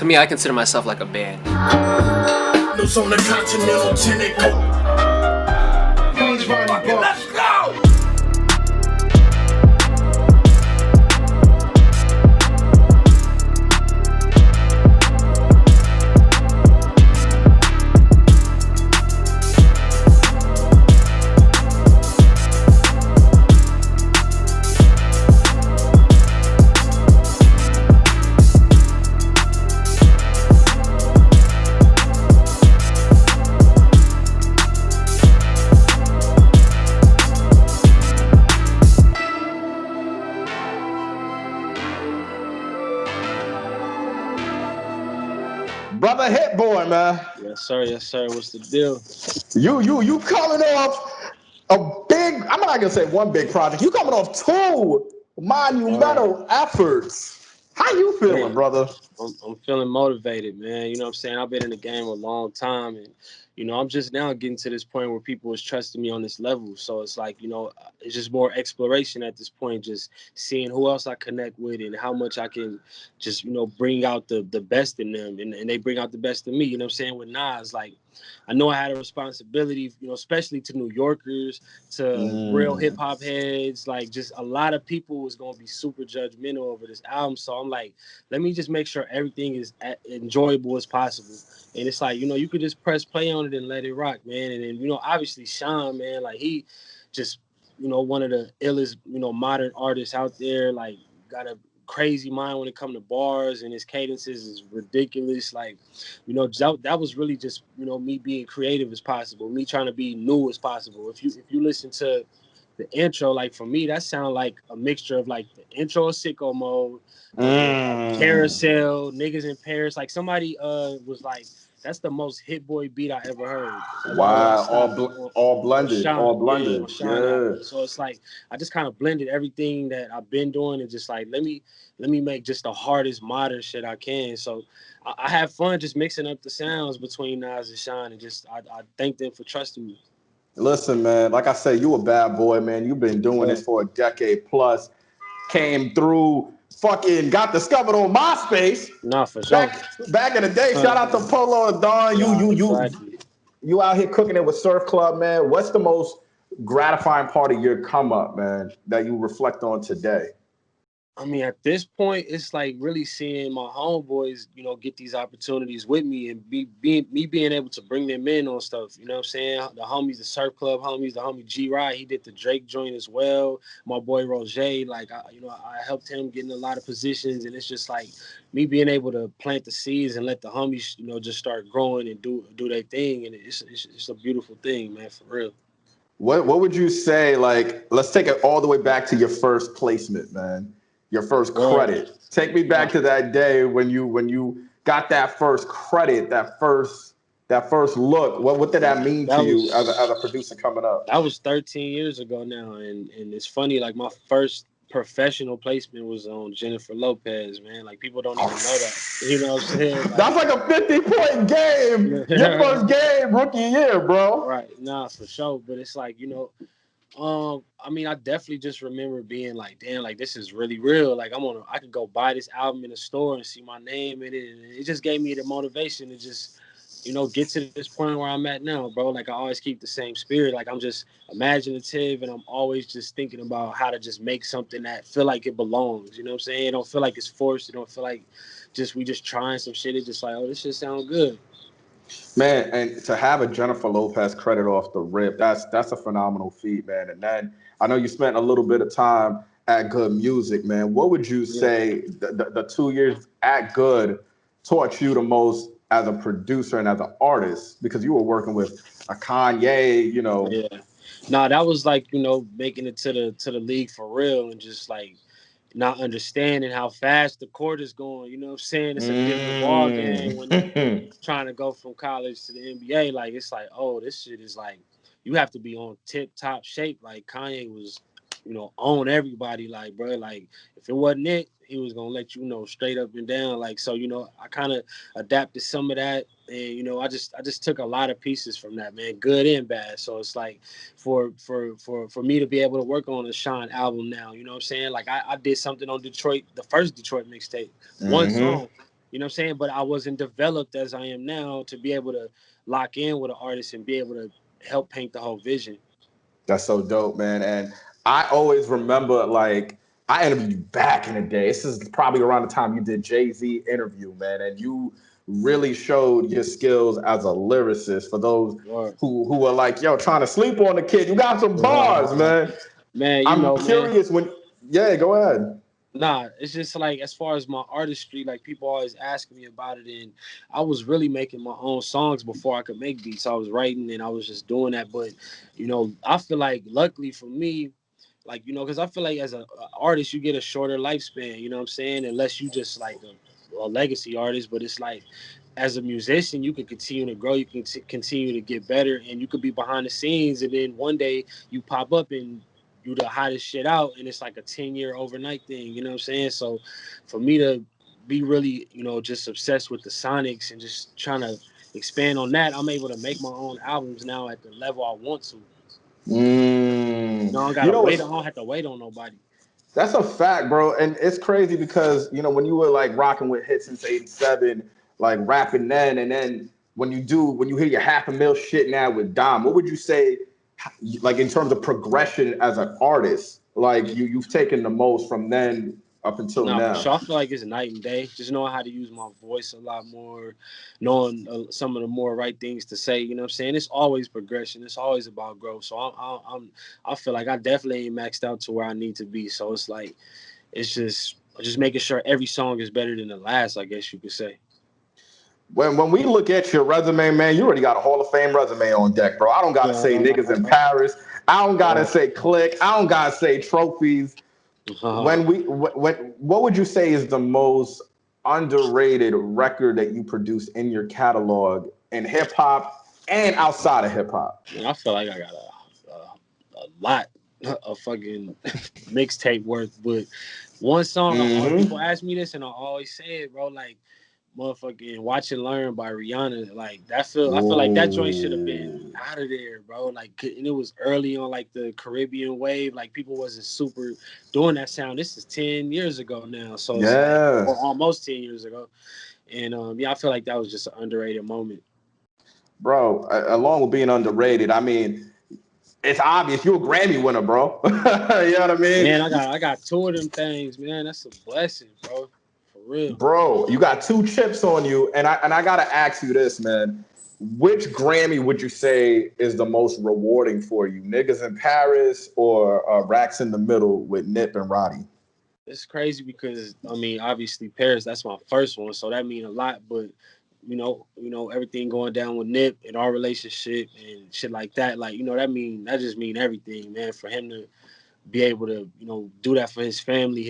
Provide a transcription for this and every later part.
To me, I consider myself like a band. Loose on the continental tentacle. Let's go! Brother Hit Boy, man. Yes, sir. Yes, sir. What's the deal? You coming off a big, I'm not gonna say one big project. You coming off two monumental efforts. How you feeling, Man, brother? I'm feeling motivated, man. You know what I'm saying? I've been in the game a long time, and I'm just now getting to this point where people is trusting me on this level. So it's like, it's just more exploration at this point, just seeing who else I connect with and how much I can just, bring out the best in them, and they bring out the best in me. You know what I'm saying? With Nas, like, I know I had a responsibility, especially to New Yorkers, to real hip hop heads. Like, just a lot of people was gonna be super judgmental over this album. So I'm like, let me just make sure everything is enjoyable as possible. And it's like, you could just press play on it and let it rock, man. And then, obviously Sean, man, like he just, one of the illest, modern artists out there. Like, got a crazy mind when it comes to bars, and his cadences is ridiculous. Like, that was really just, me being creative as possible, me trying to be new as possible. If you listen to the intro, like for me, that sound like a mixture of like the intro of Sicko Mode, like Carousel, Niggas in Paris. Like somebody was like, that's the most Hit Boy beat I ever heard. Wow, all blended, Sean, all blended. on Sean album. So it's like I just kind of blended everything that I've been doing and just like let me make just the hardest modern shit I can. So I have fun just mixing up the sounds between Nas and Sean, and just I thank them for trusting me. Listen, man, like I said, you a bad boy, man. You've been doing this for a decade plus. Came through, fucking got discovered on MySpace. Nah, for sure. Back in the day, shout out to Polo and Don. You out here cooking it with Surf Club, man. What's the most gratifying part of your come up, man, that you reflect on today? I mean, at this point, it's like really seeing my homeboys, get these opportunities with me and being able to bring them in on stuff. You know what I'm saying? The homies, the Surf Club homies, the homie G Ride, he did the Drake joint as well. My boy Roger, like, I helped him get in a lot of positions, and it's just like me being able to plant the seeds and let the homies, just start growing and do their thing, and it's a beautiful thing, man, for real. What would you say? Like, let's take it all the way back to your first placement, man. Your first credit. Take me back to that day when you got that first credit, that first look. What did that mean to you as a producer coming up? That was 13 years ago now, and it's funny. Like my first professional placement was on Jennifer Lopez, man. Like people don't even know that. You know what I'm saying? Like, that's like a 50-point game. Your first game, rookie year, bro. Right. Nah, for sure. But it's like, I mean, I definitely just remember being like, damn, like this is really real. Like I could go buy this album in the store and see my name in it. And it just gave me the motivation to just, get to this point where I'm at now, bro. Like I always keep the same spirit. Like I'm just imaginative, and I'm always just thinking about how to just make something that feel like it belongs. You know what I'm saying? It don't feel like it's forced. It don't feel like we just trying some shit. It's just like, oh, this shit sound good. Man, and to have a Jennifer Lopez credit off the rip, that's a phenomenal feat, man. And then I know you spent a little bit of time at Good Music, man. What would you say the 2 years at Good taught you the most as a producer and as an artist? Because you were working with a Kanye, Yeah. Nah, that was like, making it to the league for real, and just like not understanding how fast the court is going. You know what I'm saying? It's a different ball game when you're trying to go from college to the NBA. Like, it's like, oh, this shit is like, you have to be on tip-top shape. Like, Kanye was, on everybody. Like, bro, like, if it wasn't it, he was going to let you know straight up and down. Like, so, I kind of adapted some of that. And, I just took a lot of pieces from that, man, good and bad. So it's like for me to be able to work on a Sean album now, you know what I'm saying? Like I did something on Detroit, the first Detroit mixtape, one song. You know what I'm saying? But I wasn't developed as I am now to be able to lock in with an artist and be able to help paint the whole vision. That's so dope, man. And I always remember, like, I interviewed you back in the day. This is probably around the time you did Jay-Z interview, man. And you really showed your skills as a lyricist for those Or, who are like, yo, trying to sleep on the kid. You got some bars, man. man, you I'm know, man. curious when, yeah, go ahead. Nah, it's just like as far as my artistry, like people always asking me about it, and I was really making my own songs before I could make beats. I was writing and I was just doing that. But you know, I feel like luckily for me, like because I feel like as a artist, you get a shorter lifespan. You know what I'm saying? Unless you just like a legacy artist, but it's like as a musician, you can continue to grow, you can continue to get better, and you could be behind the scenes, and then one day you pop up and you the hottest shit out, and it's like a 10-year overnight thing. You know what I'm saying? So for me to be really, just obsessed with the sonics and just trying to expand on that, I'm able to make my own albums now at the level I want to. Mm. I don't You gotta know wait. what's I don't have to wait on nobody. That's a fact, bro. And it's crazy because, when you were like rocking with hits since 87, like rapping then, and then when you hear your half a mil shit now with Dom, what would you say, like in terms of progression as an artist, like you've taken the most from then up until No, for now? sure. I feel like it's night and day. Just knowing how to use my voice a lot more, knowing some of the more right things to say. You know what I'm saying? It's always progression. It's always about growth. So I feel like I definitely ain't maxed out to where I need to be. So it's like it's just making sure every song is better than the last. I guess you could say. When we look at your resume, man, you already got a Hall of Fame resume on deck, bro. I don't gotta say niggas in Paris. I don't gotta say click. I don't gotta say trophies. What would you say is the most underrated record that you produce in your catalog in hip hop and outside of hip hop? I feel like I got a lot of fucking mixtape worth, but one song, all people ask me this, and I always say it, bro. Like, motherfucking Watch and Learn by Rihanna. Like I feel like that joint should have been Ooh. out of there, bro. Like, and it was early on, like the Caribbean wave. Like people wasn't super doing that sound. This is 10 years ago now, so it's like, Yeah. or almost 10 years ago. And yeah, I feel like that was just an underrated moment. Bro, along with being underrated, I mean, it's obvious you're a Grammy winner, bro. You know what I mean? Man, I got two of them things, man. That's a blessing, bro. For real. Bro, you got two chips on you, and I gotta ask you this, man. Which Grammy would you say is the most rewarding for you? Niggas in Paris or Racks in the Middle with Nip and Roddy? It's crazy because I mean, obviously Paris, that's my first one, so that mean a lot. But everything going down with Nip and our relationship and shit like that, like that just mean everything, man. For him to be able to do that for his family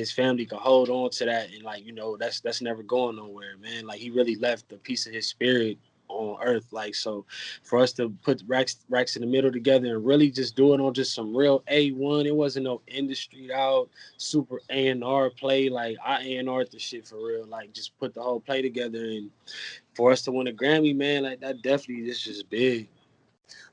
can hold on to that, and like that's never going nowhere, man. Like he really left a piece of his spirit on earth. Like, so for us to put racks in the middle together and really just do it on just some real A1, it wasn't no industry out super A&R play. Like I A&R the shit for real, like just put the whole play together, and for us to win a Grammy, man, like that definitely is just big.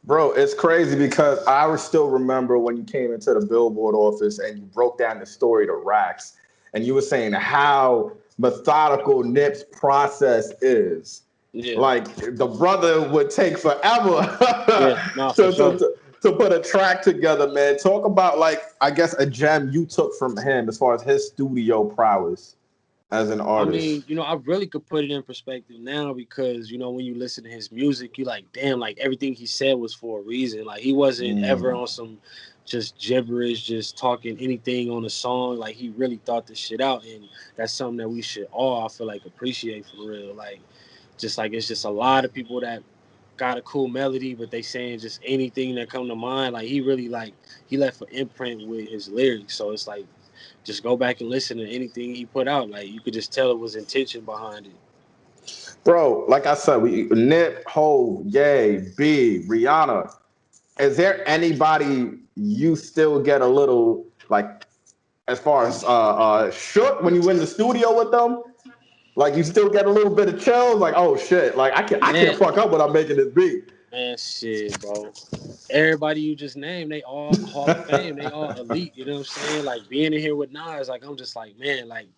Bro, it's crazy because I still remember when you came into the Billboard office and you broke down the story to Racks, and you were saying how methodical Nip's process is. Yeah. Like the brother would take forever Yeah, no, for to, sure. to put a track together, man. Talk about, like, I guess a gem you took from him as far as his studio prowess as an I artist. mean, I really could put it in perspective now because, when you listen to his music, you like, damn, like everything he said was for a reason. Like he wasn't ever on some just gibberish, just talking anything on a song. Like he really thought this shit out. And that's something that we should all, I feel like, appreciate for real. Like it's just a lot of people that got a cool melody, but they saying just anything that come to mind. Like he really he left an imprint with his lyrics. So it's like just go back and listen to anything he put out. Like you could just tell it was intention behind it. Bro, like I said, we Nip, Hov, Ye, B, Rihanna. Is there anybody you still get a little, like, as far as shook when you in the studio with them? Like you still get a little bit of chills, like, oh shit, like I can't Man, fuck up when I'm making this beat. man, shit, bro. Everybody you just named, they all Hall of Fame. They all elite. You know what I'm saying? Like being in here with Nas, like I'm just like, man, like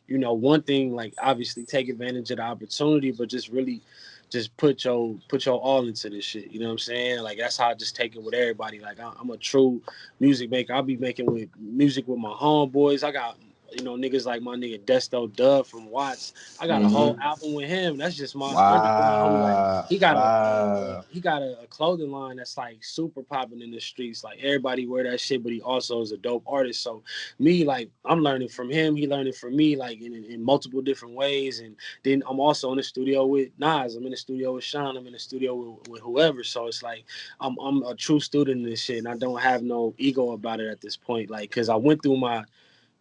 you know, one thing, like obviously take advantage of the opportunity, but just really just put your all into this shit. You know what I'm saying? Like that's how I just take it with everybody. Like I'm a true music maker. I'll be making with music with my homeboys. I got, you know, niggas like my nigga Desto Dub from Watts. I got a whole Mm-hmm. album with him. That's just my nigga, my homie. Like Wow. Wow. he got a clothing line that's like super popping in the streets. Like everybody wear that shit, but he also is a dope artist. So me, like I'm learning from him. He learning from me, like in multiple different ways. And then I'm also in the studio with Nas. I'm in the studio with Sean. I'm in the studio with whoever. So it's like I'm a true student in this shit, and I don't have no ego about it at this point. Like, cause I went through my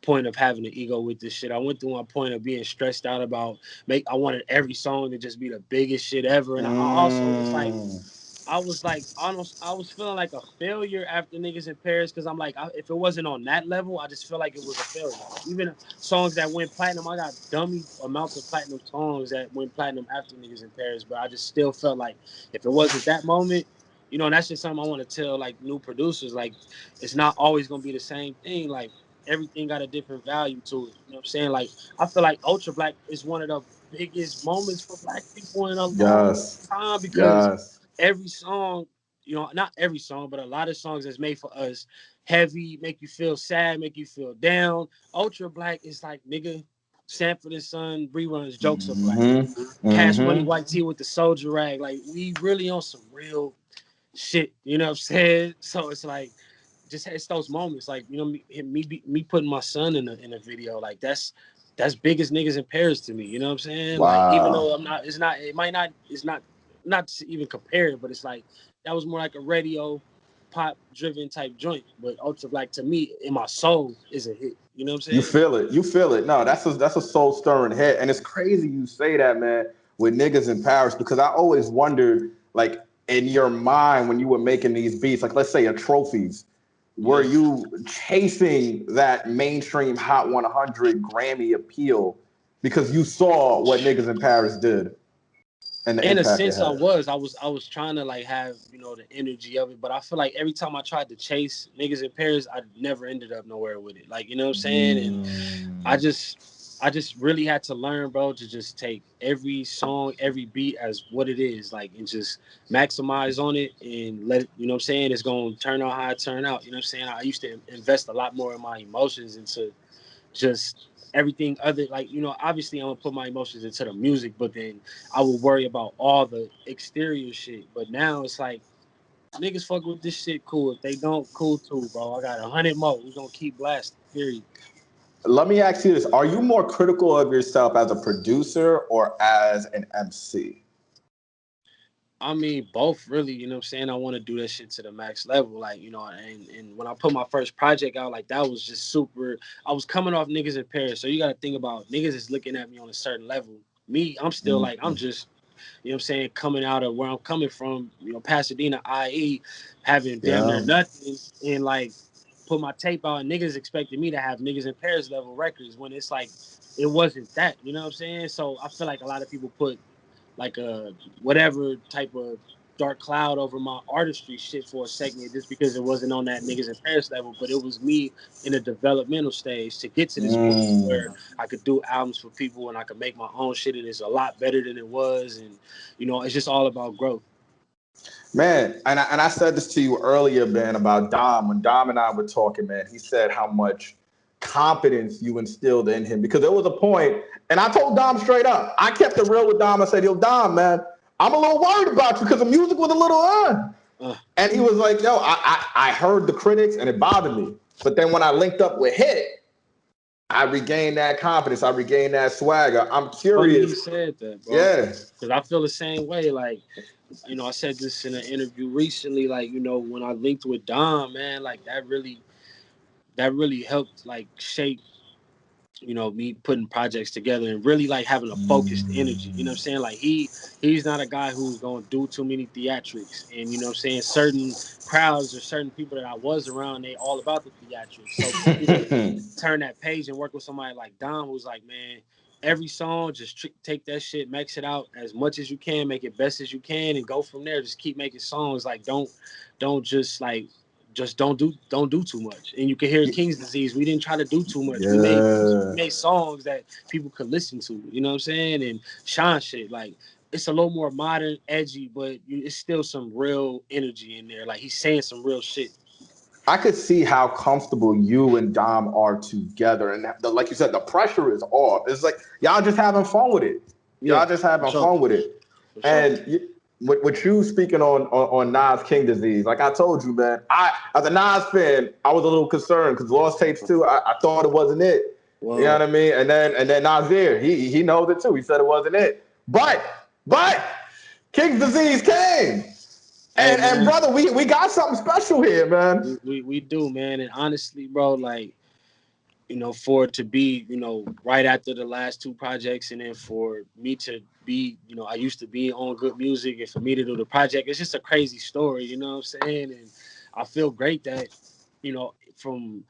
point of having an ego with this shit. I went through my point of being stressed out about I wanted every song to just be the biggest shit ever. And I also was like, Mm. almost, I was feeling like a failure after niggas in Paris because I'm like, if it wasn't on that level, I just feel like it was a failure. Even songs that went platinum, I got dummy amounts of platinum songs that went platinum after niggas in Paris, but I just still felt like if it wasn't that moment, you know, and that's just something I want to tell like new producers, like it's not always gonna be the same thing. Like everything got a different value to it. You know what I'm saying? Like I feel like Ultra Black is one of the biggest moments for Black people in a long Yes. time because Yes. every song, you know, not every song, but a lot of songs that's made for us heavy, make you feel sad, make you feel down. Ultra Black is like, nigga, Sanford and Son reruns Jokes are Black. Mm-hmm. Cash Money Mm-hmm. White Tee with the Soldier Rag. Like, we really on some real shit. You know what I'm saying? So it's like, just it's those moments, like, you know, me putting my son in a video, like that's biggest niggas in Paris to me. You know what I'm saying? Like even Wow. though I'm not, it's not, it might not, it's not to even compare it, but it's like that was more like a radio pop driven type joint. But Ultra Black to me in my soul is a hit. You know what I'm You saying? feel it. You feel it. No, that's a soul stirring hit, and it's crazy you say that, man. With niggas in Paris, because I always wondered, like in your mind when you were making these beats, like let's say a trophies, were Yeah. you chasing that mainstream Hot 100 Grammy appeal because you saw what niggas in Paris did and the In a impact it sense, had? I was trying to like have, you know, the energy of it, but I feel like every time I tried to chase niggas in Paris, I never ended up nowhere with it. Like, you know what I'm saying? And I Mm. just I just really had to learn, bro, to just take every song, every beat as what it is, like, and just maximize on it and let it, you know what I'm saying, it's gonna turn out how it turn out. You know what I'm saying? I used to invest a lot more in my emotions into just everything other, like, you know, obviously I'm gonna put my emotions into the music, but then I will worry about all the exterior shit. But now it's like niggas fuck with this shit, cool. If they don't, cool too, bro. I got 100 more. We gonna keep blasting. Period. Let me ask you this: are you more critical of yourself as a producer or as an MC? I mean, both really, you know what I'm saying? I want to do that shit to the max level. Like, you know, and when I put my first project out, like that was just super. I was coming off niggas in Paris. So you gotta think about niggas is looking at me on a certain level. Me, I'm still like, I'm just, you know what I'm saying, coming out of where I'm coming from, you know, Pasadena, IE, having damn near Yeah. nothing, and like put my tape out, and niggas expected me to have niggas in Paris level records when it's like it wasn't that, you know what I'm saying? So I feel like a lot of people put like a whatever type of dark cloud over my artistry shit for a second just because it wasn't on that niggas in Paris level, but it was me in a developmental stage to get to this point where Mm. I could do albums for people and I could make my own shit and it's a lot better than it was, and you know, it's just all about growth. Man, and I said this to you earlier, man, about Dom. When Dom and I were talking, man, he said how much confidence you instilled in him. Because there was a point, and I told Dom straight up, I kept it real with Dom. I said, yo, Dom, man, I'm a little worried about you because the music was a little Uh, And he was like, yo, I heard the critics and it bothered me. But then when I linked up with Hit, I regained that confidence. I regained that swagger. I'm Funny he curious. said that, bro, Yeah. because I feel the same way. Like, you know, I said this in an interview recently. Like, you know, when I linked with Dom, man, like that really helped like shape, you know, me putting projects together and really like having a focused energy. You know what I'm saying? Like he's not a guy who's gonna do too many theatrics. And you know what I'm saying? Certain crowds or certain people that I was around, they all about the theatrics. So for me to turn that page and work with somebody like Dom who's like, man, every song, just take that shit, max it out as much as you can, make it best as you can, and go from there. Just keep making songs. Like don't just like just don't do too much. And you can hear King's Disease. We didn't try to do too much. We Yeah. made songs that people could listen to. You know what I'm saying? And Sean shit like it's a little more modern, edgy, but it's still some real energy in there. Like he's saying some real shit. I could see how comfortable you and Dom are together, and like you said, the pressure is off. It's like y'all just having fun with it. Yeah, Y'all just for having sure. fun with it. For sure. And with you speaking on Nas King Disease, like I told you, man, I as a Nas fan, I was a little concerned because Lost Tapes too. I thought it wasn't it. Whoa. You know what I mean? And then Nasir, he knows it too. He said it wasn't it. But King Disease came. Hey, And brother, we got something special here, man. we do, man. And honestly, bro, like, you know, for it to be, you know, right after the last two projects, and then for me to be, you know, I used to be on Good Music, and for me to do the project, it's just a crazy story, you know what I'm saying? And I feel great that, you know, from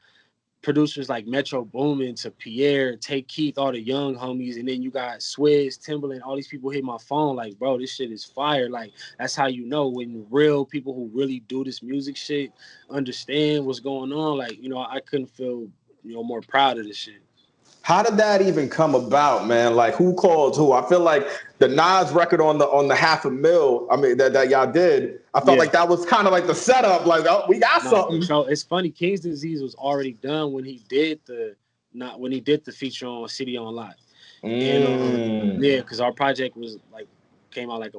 producers like Metro Boomin to Pierre, Take Keith, all the young homies, and then you got Swizz, Timbaland, all these people hit my phone like, bro, this shit is fire. Like, that's how you know when real people who really do this music shit understand what's going on. Like, you know, I couldn't feel, you know, more proud of this shit. How did that even come about, man? Like, who called who? I feel like the Nas record on the $500,000. I mean, that y'all did. I felt Yeah. like that was kind of like the setup. Like, oh, we got No, for something. sure. It's funny. King's Disease was already done when he did the feature on City on Lock. And yeah, because our project was like came out like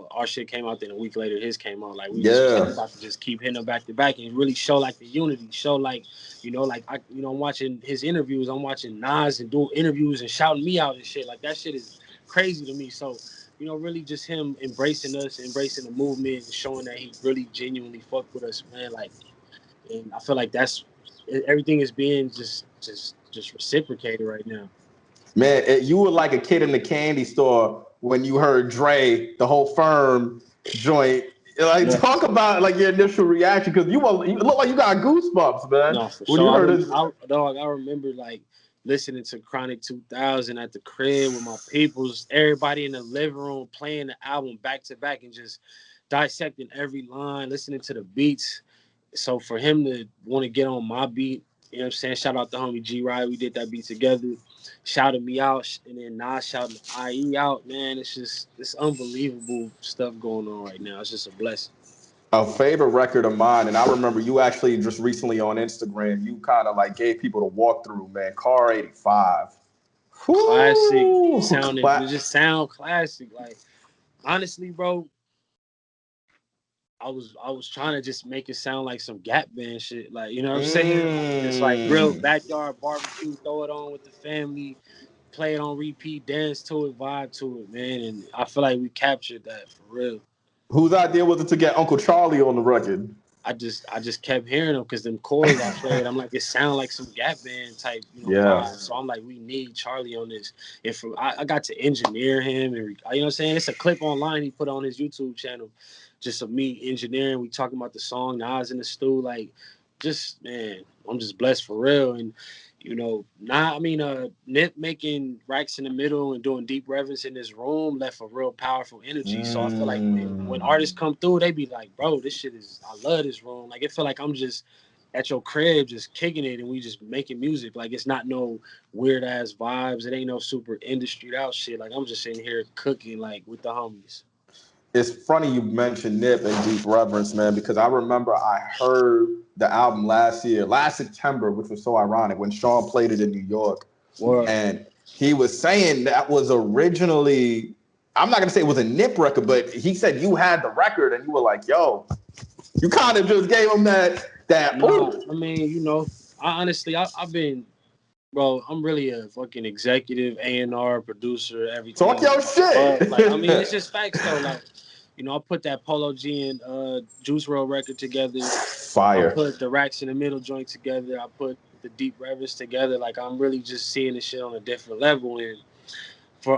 our shit came out, then a week later his came out. Like we just was about to just keep hitting them back to back and really show like the unity, show like, you know, like I'm watching his interviews, I'm watching Nas and doing interviews and shouting me out and shit. Like that shit is crazy to me. So, you know, really just him embracing us, embracing the movement, and showing that he really genuinely fucked with us, man. Like, and I feel like that's everything is being just reciprocated right now. Man, you were like a kid in the candy store when you heard Dre, the whole firm joint. Like, Yeah. talk about like your initial reaction because you look like you got goosebumps, man, No, for when you sure. heard his. I remember like listening to Chronic 2000 at the crib with my peoples, everybody in the living room playing the album back to back and just dissecting every line, listening to the beats. So for him to want to get on my beat, you know what I'm saying? Shout out to homie G Ride. We did that beat together. Shouted me out, and then Nas shouting IE out, man. It's unbelievable stuff going on right now. It's just a blessing. A favorite record of mine, and I remember you actually just recently on Instagram, you kind of like gave people the walkthrough, man. Car 85. Classic Whoo! sounding, it just sound classic. Like honestly, bro, I was trying to just make it sound like some Gap Band shit. Like, you know what I'm saying? It's like real backyard barbecue, throw it on with the family, play it on repeat, dance to it, vibe to it, man. And I feel like we captured that for real. Whose idea was it to get Uncle Charlie on the record? I just kept hearing them because them chords I played, I'm like, it sound like some Gap Band type, you know, Yeah. vibe. So I'm like, we need Charlie on this. And I got to engineer him, and you know what I'm saying? It's a clip online he put on his YouTube channel, just of me engineering. We talking about the song, Nas in the stew, like, just man, I'm just blessed for real. And you know, Nip making racks in the middle and doing deep reverence in this room left a real powerful energy. So I feel like when artists come through, they be like, bro, this shit is, I love this room. Like, it feel like I'm just at your crib just kicking it and we just making music. Like, it's not no weird ass vibes. It ain't no super industry out shit. Like, I'm just sitting here cooking like with the homies. It's funny you mentioned Nip and Deep Reverence, man, because I remember I heard the album last September, which was so ironic when Sean played it in New York. Word. And he was saying that was originally, I'm not gonna say it was a Nip record, but he said you had the record and you were like, yo, you kind of just gave him that Nah, ooh. I mean, you know, I've been, bro, I'm really a fucking executive, A&R, producer, Talk everything. your shit. Like, I mean, it's just facts though. Like, you know, I put that Polo G and Juice WRLD record together. I Fire. put the Racks in the Middle joint together. I put the Deep Reverence together. Like, I'm really just seeing this shit on a different level. And for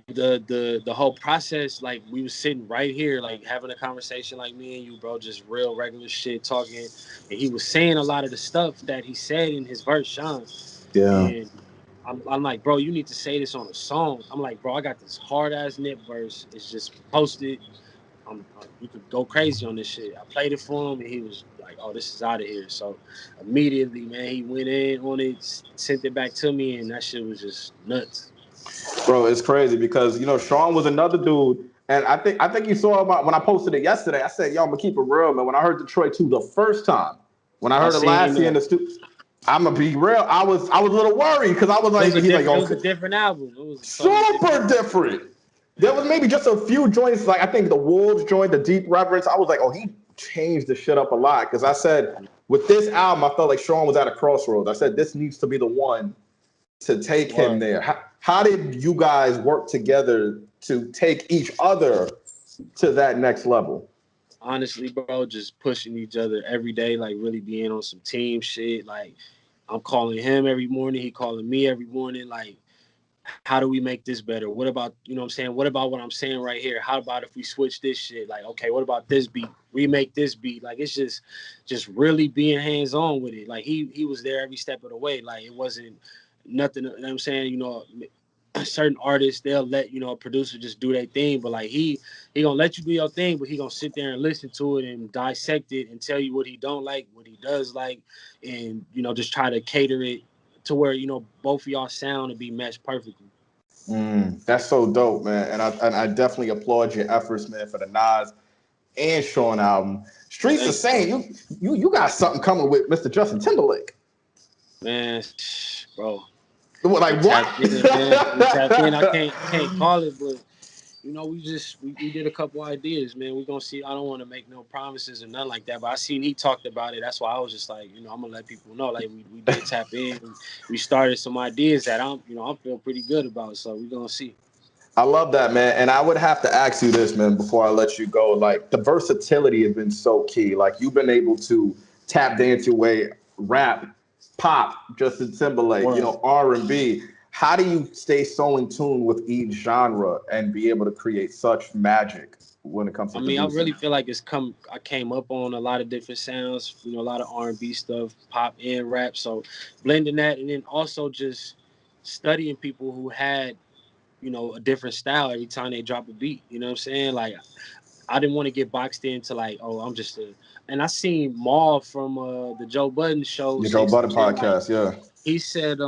the whole process, like, we was sitting right here, like having a conversation like me and you, bro, just real regular shit talking, and he was saying a lot of the stuff that he said in his verse, Sean. Yeah. And I'm like, bro, you need to say this on a song. I'm like, bro, I got this hard ass Nip verse. It's just posted. You could go crazy on this shit. I played it for him, and he was like, oh, this is out of here. So immediately, man, he went in on it, sent it back to me, and that shit was just nuts. Bro, it's crazy because Sean was another dude, and I think you saw when I posted it yesterday. I said, "Yo, I'm gonna keep it real, man." When I heard Detroit 2 the first time, when I I heard it seen last year in that. the studio, I'm gonna be real. I was a little worried because I was It was like, a he's like, different. It "Yo, was a different album. It was a totally different super album. different." There Yeah. was maybe just a few joints, like I think the Wolves joint, the Deep Reverence. I was like, "Oh, he changed the shit up a lot." Because I said with this album, I felt like Sean was at a crossroads. I said this needs to be the one to take him Word. there. How did you guys work together to take each other to that next level? Honestly, bro, just pushing each other every day, like really being on some team shit. Like I'm calling him every morning, he calling me every morning. Like, how do we make this better? What about, you know what I'm saying? What about what I'm saying right here? How about if we switch this shit? Like, okay, what about this beat? Remake this beat. Like it's just really being hands on with it. Like he was there every step of the way. Like it wasn't nothing, you know what I'm saying? Certain artists, they'll let a producer just do their thing, but like he gonna let you do your thing, but he gonna sit there and listen to it and dissect it and tell you what he don't like, what he does like, and just try to cater it to where both of y'all sound and be meshed perfectly. That's so dope, man. And I definitely applaud your efforts, man, for the Nas and Sean album. Streets the Thank you, bro. same. You got something coming with Mr. Justin Timberlake. Man, bro, we Like what? tapped in, man. We tapped in. I can't call it, but we did a couple ideas, man. We gonna see. I don't want to make no promises or nothing like that, but I seen he talked about it. That's why I was just like, I'm gonna let people know, like we did tap in. We started some ideas that I'm feeling pretty good about. So we gonna see. I love that, man. And I would have to ask you this, man, before I let you go. Like the versatility has been so key. Like you've been able to tap dance your way, rap, pop, Justin Timberlake, Word. R&B. How do you stay so in tune with each genre and be able to create such magic when it comes to I mean, I producing? really feel like I came up on a lot of different sounds, a lot of R&B stuff, pop and rap. So blending that, and then also just studying people who had a different style every time they drop a beat. You know what I'm saying? Like I didn't want to get boxed into like, oh, I'm just a. And I seen Maul from the Joe Budden show Your Joe say some Budden shit like podcast, yeah. he said,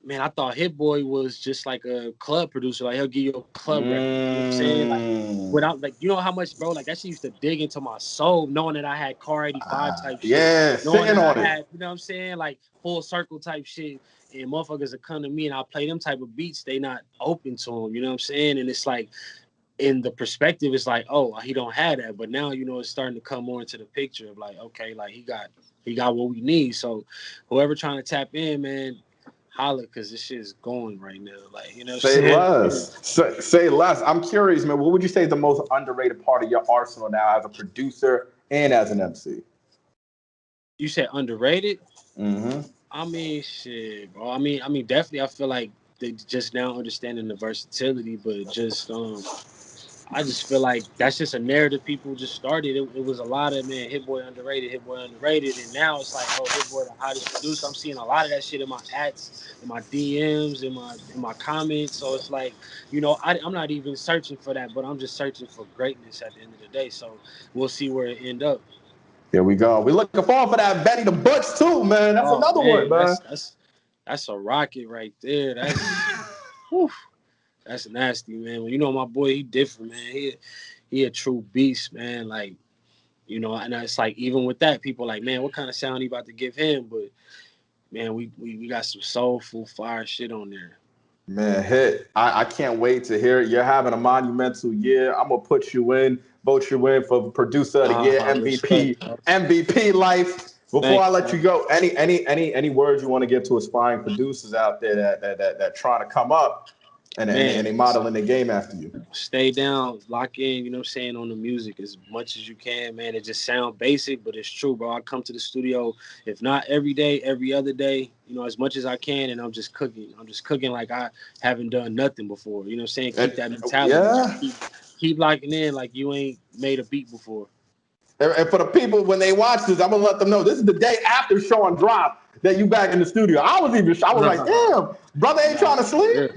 man, I thought Hit Boy was just like a club producer. Like he'll give you a club record. You know what I'm saying? Like Mm. without like how much, bro, like that shit used to dig into my soul, knowing that I had Car 85 type shit, Yeah, knowing sitting that I on it. had, you know what I'm saying, like full circle type shit. And motherfuckers will come to me and I'll play them type of beats. They not open to them, you know what I'm saying? And it's like in the perspective, it's like, oh, he don't have that. But now, it's starting to come more into the picture of like, okay, like he got what we need. So whoever trying to tap in, man, holla, because this shit is going right now. Like, you know what Say I'm saying? less. Say less. I'm curious, man. What would you say is the most underrated part of your arsenal now as a producer and as an MC? You said underrated? Mm-hmm. I mean, shit, bro. I mean, definitely. I feel like they just now understanding the versatility, but just I just feel like that's just a narrative people just started. It was a lot of, man, Hit Boy underrated, and now it's like, oh, Hit Boy the hottest producer. I'm seeing a lot of that shit in my ads, in my DMs, in my comments. So it's like, I'm not even searching for that, but I'm just searching for greatness at the end of the day. So we'll see where it end up. Here we go. We're looking forward for that Betty the Butch too, man. That's Oh another one, man, man. that's a rocket right there. Whew, that's nasty, man. Well, my boy, he different, man. He a true beast, man. Like. And it's like even with that, people like, man, what kind of sound he about to give him? But man, we got some soulful fire shit on there. Man, hit. I can't wait to hear it. You're having a monumental year. I'm gonna put you in, vote you in for producer of the year, Respect, MVP, bro. MVP life. Before Thank I you, let bro. you go, any words you want to give to aspiring producers out there that trying to come up and Man, they modeling the game after you? stay down, lock in, you know what I'm saying, on the music as much as you can, man. It just sounds basic, but it's true, bro. I come to the studio, if not every day, every other day, as much as I can, and I'm just cooking. I'm just cooking like I haven't done nothing before. You know what I'm saying? Keep And, that mentality. Just yeah. keep locking in like you ain't made a beat before. And for the people when they watch this, I'm gonna let them know this is the day after Sean dropped that you back in the studio. I was like, damn, brother ain't Nah, trying to for sleep. real.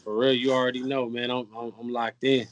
For real, you already know, man. I'm locked in.